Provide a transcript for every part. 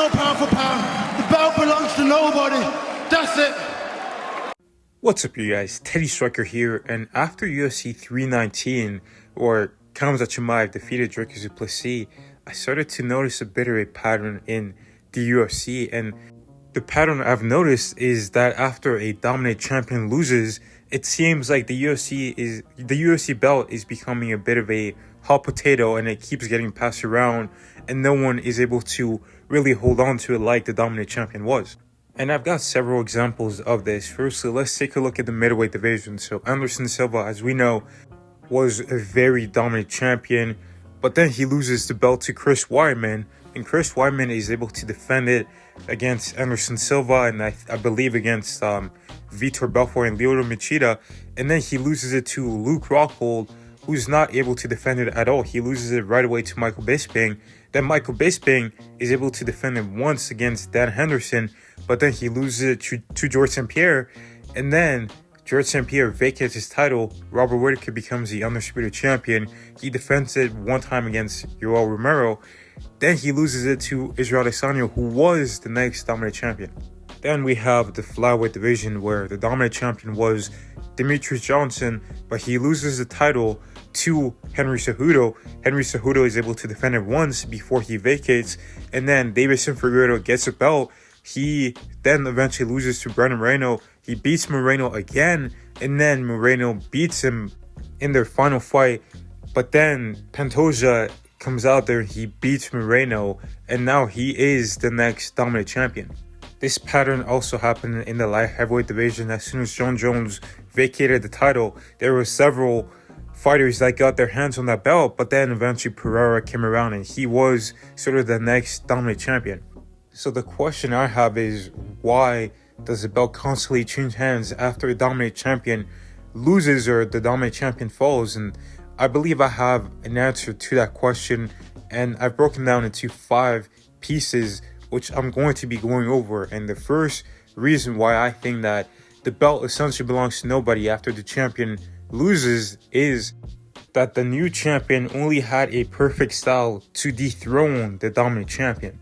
no pound for pound. The belt belongs to nobody. That's it. What's up, you guys? Teddy Striker here, and after UFC 319, or Khamzat Chimaev defeated Dricus du Plessis, I started to notice a bit of a pattern in the UFC, and the pattern I've noticed is that after a dominant champion loses, it seems like the UFC belt is becoming a bit of a hot potato, and it keeps getting passed around, and no one is able to really hold on to it like the dominant champion was. And I've got several examples of this. Firstly, let's take a look at the middleweight division. So Anderson Silva, as we know, was a very dominant champion, but then he loses the belt to Chris Weidman, and Chris Weidman is able to defend it against Anderson Silva, and I believe against Vitor Belfort and Lyoto Machida, and then he loses it to Luke Rockhold, who's not able to defend it at all. He loses it right away to Michael Bisping. Then Michael Bisping is able to defend it once against Dan Henderson, but then he loses it to George St. Pierre, and then George St. Pierre vacates his title. Robert Whittaker becomes the undisputed champion. He defends it one time against Yoel Romero. Then he loses it to Israel Adesanya, who was the next dominant champion. Then we have the flyweight division, where the dominant champion was Demetrius Johnson, but he loses the title to Henry Cejudo. Henry Cejudo is able to defend it once before he vacates, and then Deiveson Figueiredo gets a belt. He then eventually loses to Brandon Moreno. He beats Moreno again, and then Moreno beats him in their final fight. But then Pantoja comes out there and he beats Moreno, and now he is the next dominant champion. This pattern also happened in the light heavyweight division. As soon as John Jones vacated the title, there were several fighters that got their hands on that belt, but then eventually Pereira came around and he was sort of the next dominant champion. So the question I have is, why does the belt constantly change hands after a dominant champion loses or the dominant champion falls? And I believe I have an answer to that question, and I've broken down into 5 pieces, which I'm going to be going over. And the first reason why I think that the belt essentially belongs to nobody after the champion loses is that the new champion only had a perfect style to dethrone the dominant champion.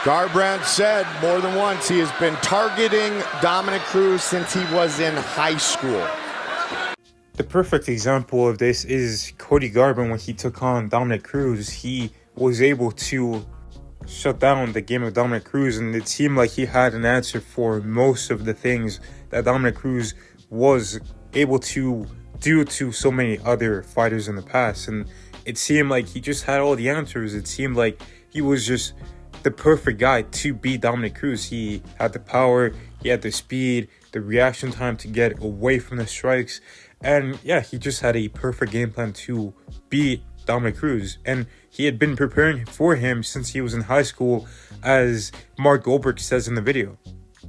Garbrandt said more than once he has been targeting Dominick Cruz since he was in high school. The perfect example of this is Cody Garbrandt. When he took on Dominick Cruz, he was able to shut down the game of Dominick Cruz, and it seemed like he had an answer for most of the things that Dominick Cruz was able to do to so many other fighters in the past. And it seemed like he just had all the answers. It seemed like he was just the perfect guy to beat Dominick Cruz. He had the power, he had the speed, the reaction time to get away from the strikes, and yeah, he just had a perfect game plan to beat Dominick Cruz. And he had been preparing for him since he was in high school, as Mark Goldberg says in the video.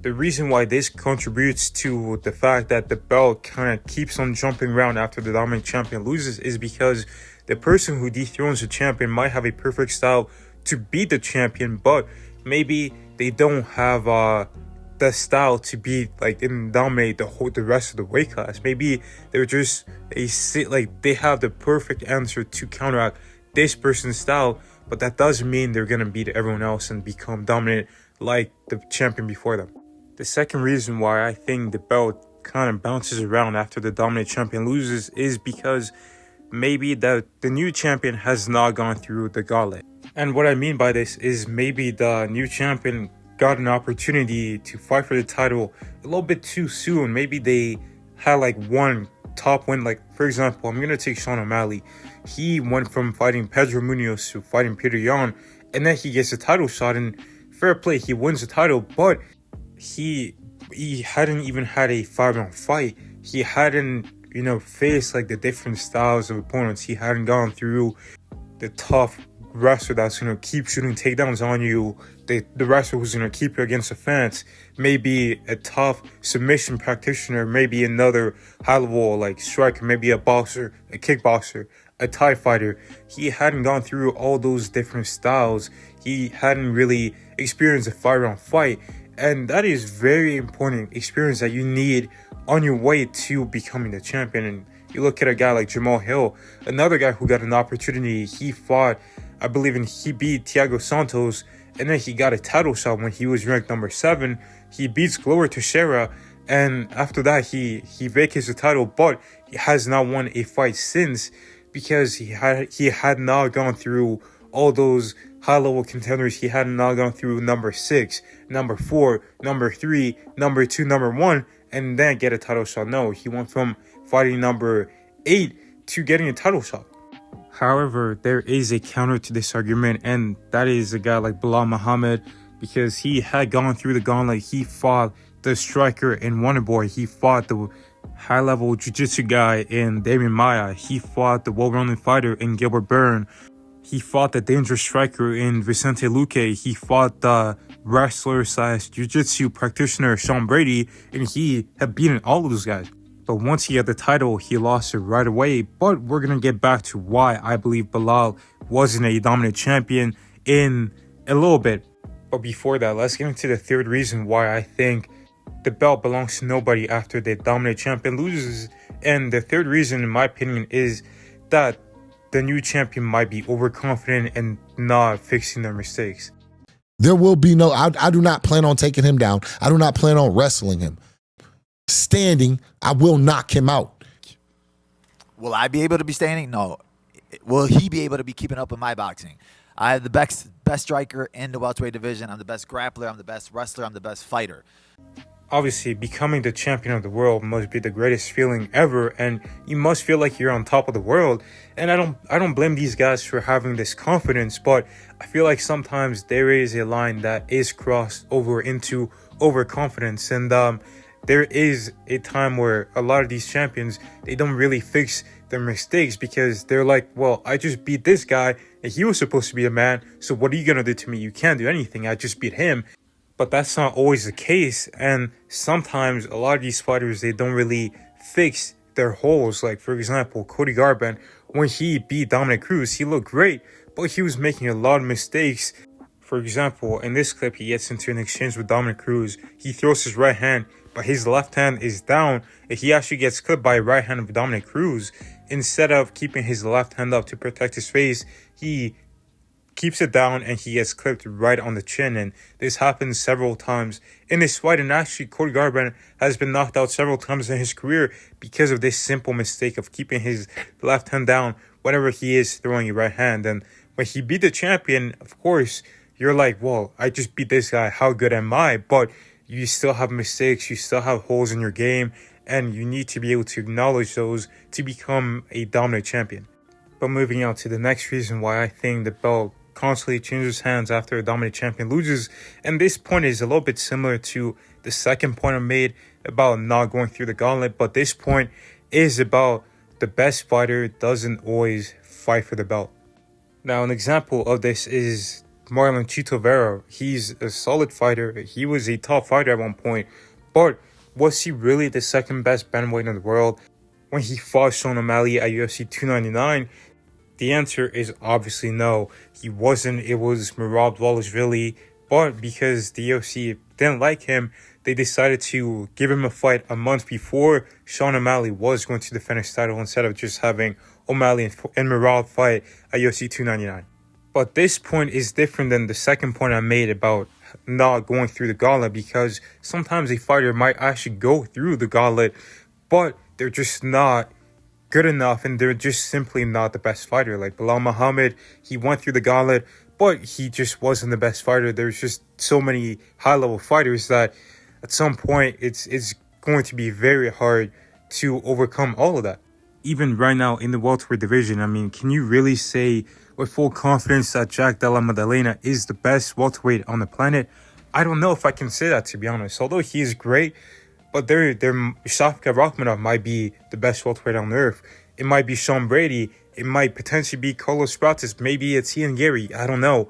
The reason why this contributes to the fact that the belt kind of keeps on jumping around after the dominant champion loses is because the person who dethrones the champion might have a perfect style to beat the champion, but maybe they don't have the style to be like and dominate the rest of the weight class. Maybe they're just they have the perfect answer to counteract this person's style, but that doesn't mean they're gonna beat everyone else and become dominant like the champion before them. The second reason why I think the belt kind of bounces around after the dominant champion loses is because maybe the new champion has not gone through the gauntlet. And what I mean by this is maybe the new champion got an opportunity to fight for the title a little bit too soon. Maybe they had like one top win. Like, for example, I'm going to take Sean O'Malley. He went from fighting Pedro Munoz to fighting Peter Yan, and then he gets a title shot, and fair play, he wins the title, but he hadn't even had a 5-round fight. He hadn't, faced like the different styles of opponents. He hadn't gone through the tough wrestler that's going to keep shooting takedowns on you, the wrestler who's going to keep you against the fence, maybe a tough submission practitioner, maybe another high-level like striker, maybe a boxer, a kickboxer, a Thai fighter. He hadn't gone through all those different styles. He hadn't really experienced a 5-round fight, and that is very important experience that you need on your way to becoming the champion. And You look at a guy like Jamal Hill, another guy who got an opportunity. He fought, I believe, he beat Thiago Santos, and then he got a title shot when he was ranked number 7. He beats Glover Teixeira, and after that, he vacates the title, but he has not won a fight since because he had not gone through all those high-level contenders. He had not gone through number 6, number 4, number 3, number 2, number 1, and then get a title shot. No, he went from fighting number 8 to getting a title shot. However, there is a counter to this argument, and that is a guy like Belal Muhammad, because he had gone through the gauntlet. He fought the striker in Wonderboy. He fought the high-level jiu-jitsu guy in Damian Maia. He fought the well-rounded fighter in Gilbert Burns. He fought the dangerous striker in Vicente Luque. He fought the wrestler/jiu-jitsu practitioner Sean Brady, and he had beaten all of those guys. But once he got the title, he lost it right away. But we're going to get back to why I believe Belal wasn't a dominant champion in a little bit. But before that, let's get into the third reason why I think the belt belongs to nobody after the dominant champion loses. And the third reason, in my opinion, is that the new champion might be overconfident and not fixing their mistakes. There will be no, I do not plan on taking him down. I do not plan on wrestling him. Standing, I will knock him out. Will I be able to be standing? No. Will he be able to be keeping up with my boxing? I have the best striker in the welterweight division. I'm the best grappler. I'm the best wrestler. I'm the best fighter. Obviously, becoming the champion of the world must be the greatest feeling ever, and you must feel like you're on top of the world. And I don't blame these guys for having this confidence, but I feel like sometimes there is a line that is crossed over into overconfidence, and there is a time where a lot of these champions, they don't really fix their mistakes because they're like, well, I just beat this guy and he was supposed to be a man, so what are you gonna do to me? You can't do anything. I just beat him. But that's not always the case, and sometimes a lot of these fighters, they don't really fix their holes. Like, for example, Cody Garbrandt, when he beat Dominic Cruz, he looked great, but he was making a lot of mistakes. For example, in this clip, he gets into an exchange with Dominic Cruz. He throws his right hand, but his left hand is down, and he actually gets clipped by a right hand of Dominic Cruz. Instead of keeping his left hand up to protect his face, he keeps it down and he gets clipped right on the chin. And this happens several times in this fight, and actually Cody Garbrandt has been knocked out several times in his career because of this simple mistake of keeping his left hand down whenever he is throwing a right hand. And when he beat the champion, of course, you're like, well, I just beat this guy, how good am I? But you still have mistakes, you still have holes in your game, and you need to be able to acknowledge those to become a dominant champion. But moving on to the next reason why I think the belt constantly changes hands after a dominant champion loses, and this point is a little bit similar to the second point I made about not going through the gauntlet, but this point is about the best fighter doesn't always fight for the belt. Now, an example of this is Marlon Chito Vera. He's a solid fighter. He was a top fighter at one point, but was he really the second best bantamweight in the world? When he fought Sean O'Malley at UFC 299, the answer is obviously no. He wasn't. It was Merab Dvalishvili, but because the UFC didn't like him, they decided to give him a fight a month before Sean O'Malley was going to defend his title instead of just having O'Malley and Merab fight at UFC 299. But this point is different than the second point I made about not going through the gauntlet, because sometimes a fighter might actually go through the gauntlet, but they're just not good enough, and they're just simply not the best fighter. Like Belal Muhammad, he went through the gauntlet, but he just wasn't the best fighter. There's just so many high-level fighters that at some point it's going to be very hard to overcome all of that. Even right now in the welterweight division, I mean, can you really say with full confidence that Jack Della Maddalena is the best welterweight on the planet? I don't know if I can say that, to be honest. Although he is great, but Shafkat Rakhmonov might be the best welterweight on earth. It might be Sean Brady. It might potentially be Carlos Prates. Maybe it's Ian Gary. I don't know.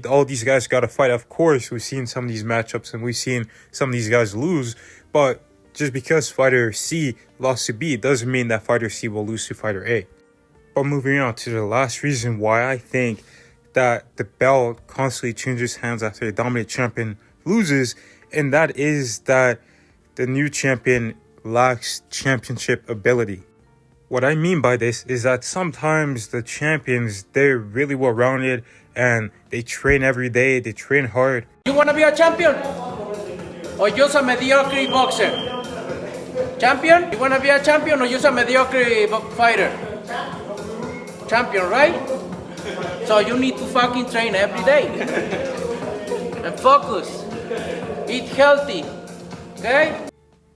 All these guys got to fight. Of course, we've seen some of these matchups and we've seen some of these guys lose. But just because fighter C lost to B doesn't mean that fighter C will lose to fighter A. But moving on to the last reason why I think that the belt constantly changes hands after a dominant champion loses, and that is that the new champion lacks championship ability. What I mean by this is that sometimes the champions, they're really well-rounded and they train every day, they train hard. You want to be a champion? Or just a mediocre boxer? Champion? You want to be a champion or just a mediocre fighter? Champion, right? So you need to fucking train every day. And focus. Eat healthy. Okay?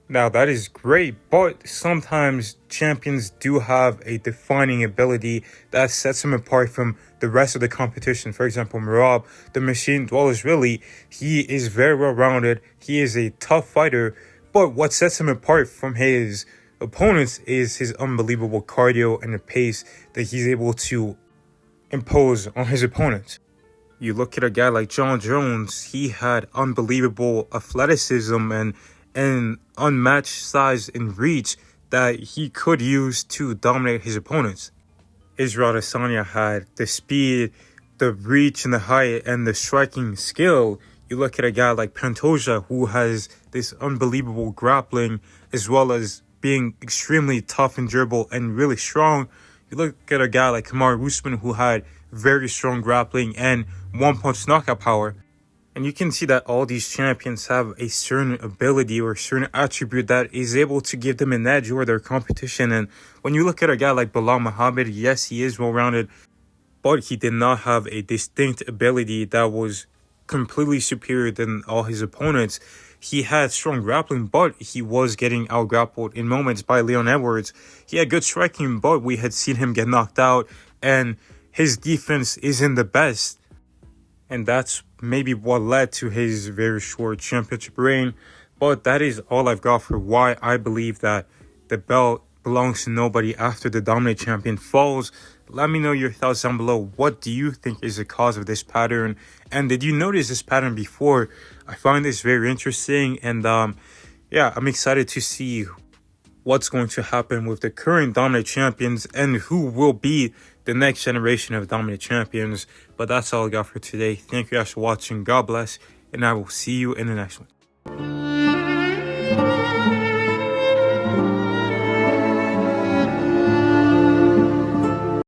Now that is great, but sometimes champions do have a defining ability that sets them apart from the rest of the competition. For example, Merab, the Machine Dwellersvili, he is very well-rounded, he is a tough fighter, but what sets him apart from his opponents is his unbelievable cardio and the pace that he's able to impose on his opponents. You look at a guy like John Jones, he had unbelievable athleticism and unmatched size and reach that he could use to dominate his opponents. Israel Adesanya had the speed, the reach and the height and the striking skill. You look at a guy like Pantoja, who has this unbelievable grappling as well as being extremely tough and durable and really strong. You look at a guy like Kamaru Usman, who had very strong grappling and one-punch knockout power. And you can see that all these champions have a certain ability or a certain attribute that is able to give them an edge over their competition. And when you look at a guy like Bilal Muhammad, yes, he is well-rounded, but he did not have a distinct ability that was completely superior than all his opponents. He had strong grappling, but he was getting out-grappled in moments by Leon Edwards. He had good striking, but we had seen him get knocked out, and his defense isn't the best. And that's maybe what led to his very short championship reign. But that is all I've got for why I believe that the belt belongs to nobody after the dominant champion falls. Let me know your thoughts down below. What do you think is the cause of this pattern? And did you notice this pattern before? I find this very interesting. And yeah, I'm excited to see what's going to happen with the current dominant champions and who will be the next generation of dominant champions. But that's all I got for today. Thank you guys for watching. God bless, and I will see you in the next one.